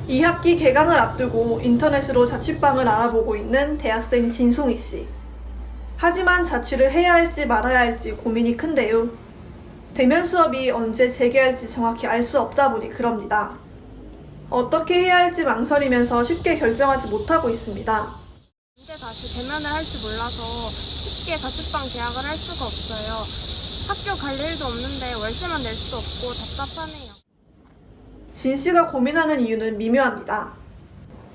2학기 개강을 앞두고 인터넷으로 자취방을 알아보고 있는 대학생 진송이 씨. 하지만 자취를 해야 할지 말아야 할지 고민이 큰데요. 대면 수업이 언제 재개할지 정확히 알 수 없다 보니 그럽니다. 어떻게 해야 할지 망설이면서 쉽게 결정하지 못하고 있습니다. 언제 다시 대면을 할지 몰라서 쉽게 자취방 계약을 할 수가 없어요. 학교 갈 일도 없는데 월세만 낼 수도 없고 답답하네요. 진 씨가 고민하는 이유는 미묘합니다.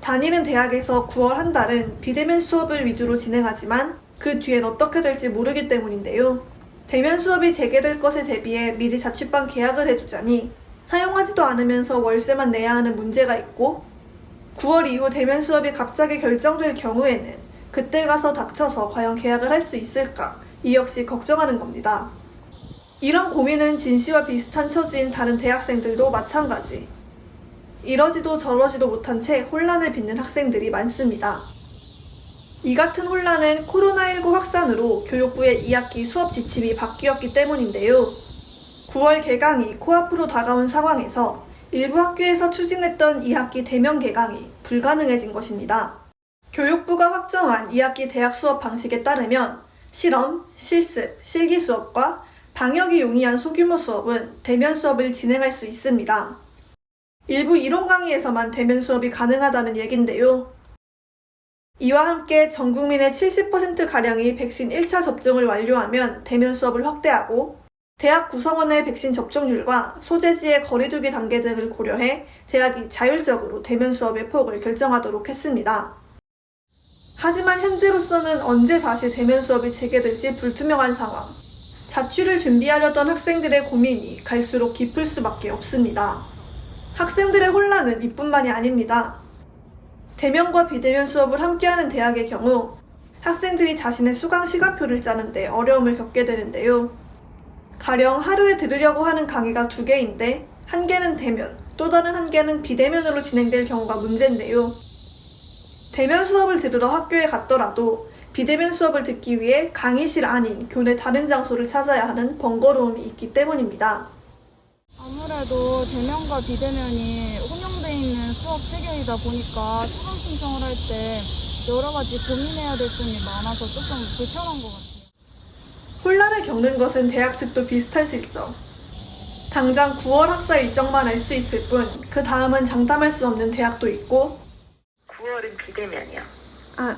다니는 대학에서 9월 한 달은 비대면 수업을 위주로 진행하지만 그 뒤엔 어떻게 될지 모르기 때문인데요. 대면 수업이 재개될 것에 대비해 미리 자취방 계약을 해두자니 사용하지도 않으면서 월세만 내야 하는 문제가 있고 9월 이후 대면 수업이 갑자기 결정될 경우에는 그때 가서 닥쳐서 과연 계약을 할 수 있을까 이 역시 걱정하는 겁니다. 이런 고민은 진 씨와 비슷한 처지인 다른 대학생들도 마찬가지. 이러지도 저러지도 못한 채 혼란을 빚는 학생들이 많습니다. 이 같은 혼란은 코로나19 확산으로 교육부의 2학기 수업 지침이 바뀌었기 때문인데요. 9월 개강이 코앞으로 다가온 상황에서 일부 학교에서 추진했던 2학기 대면 개강이 불가능해진 것입니다. 교육부가 확정한 2학기 대학 수업 방식에 따르면 실험, 실습, 실기 수업과 방역이 용이한 소규모 수업은 대면 수업을 진행할 수 있습니다. 일부 이론 강의에서만 대면 수업이 가능하다는 얘긴데요. 이와 함께 전 국민의 70%가량이 백신 1차 접종을 완료하면 대면 수업을 확대하고 대학 구성원의 백신 접종률과 소재지의 거리두기 단계 등을 고려해 대학이 자율적으로 대면 수업의 폭을 결정하도록 했습니다. 하지만 현재로서는 언제 다시 대면 수업이 재개될지 불투명한 상황. 자취를 준비하려던 학생들의 고민이 갈수록 깊을 수밖에 없습니다. 학생들의 혼란은 이뿐만이 아닙니다. 대면과 비대면 수업을 함께하는 대학의 경우 학생들이 자신의 수강 시간표를 짜는데 어려움을 겪게 되는데요. 가령 하루에 들으려고 하는 강의가 2개인데 한 개는 대면, 또 다른 한 개는 비대면으로 진행될 경우가 문제인데요. 대면 수업을 들으러 학교에 갔더라도 비대면 수업을 듣기 위해 강의실 아닌 교내 다른 장소를 찾아야 하는 번거로움이 있기 때문입니다. 아무래도 대면과 비대면이 혼용되어 있는 수업 체계이다 보니까 수강 신청을 할 때 여러 가지 고민해야 될 점이 많아서 조금 불편한 것 같아요. 혼란을 겪는 것은 대학 측도 비슷한 실정. 당장 9월 학사 일정만 알 수 있을 뿐 그 다음은 장담할 수 없는 대학도 있고 9월은 비대면이요.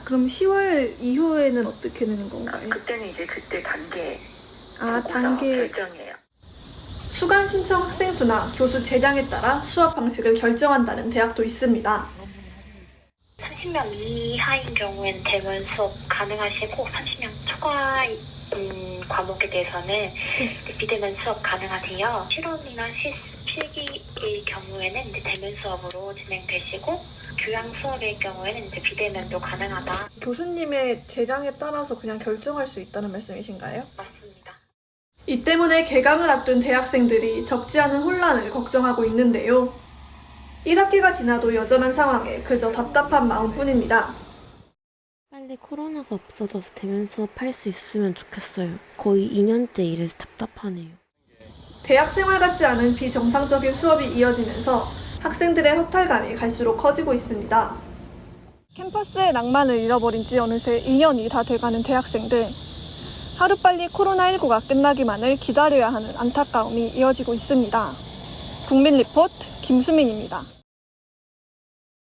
그럼 10월 이후에는 어떻게 되는 건가요? 그때는 이제 그때 단계 단계 결정이에요. 수강 신청 학생 수나 교수 재량에 따라 수업 방식을 결정한다는 대학도 있습니다. 30명 이하인 경우에는 대면 수업 가능하시고 30명 초과인 과목에 대해서는 비대면 수업 가능하세요. 실험이나 필기의 경우에는 이제 대면 수업으로 진행되시고 교양 수업의 경우에는 이제 비대면도 가능하다. 교수님의 재량에 따라서 그냥 결정할 수 있다는 말씀이신가요? 맞습니다. 이 때문에 개강을 앞둔 대학생들이 적지 않은 혼란을 걱정하고 있는데요. 1학기가 지나도 여전한 상황에 그저 답답한 마음뿐입니다. 빨리 코로나가 없어져서 대면 수업할 수 있으면 좋겠어요. 거의 2년째 이래서 답답하네요. 대학 생활 같지 않은 비정상적인 수업이 이어지면서 학생들의 허탈감이 갈수록 커지고 있습니다. 캠퍼스의 낭만을 잃어버린 지 어느새 2년이 다 돼가는 대학생들. 하루빨리 코로나19가 끝나기만을 기다려야 하는 안타까움이 이어지고 있습니다. 국민리포트 김수민입니다.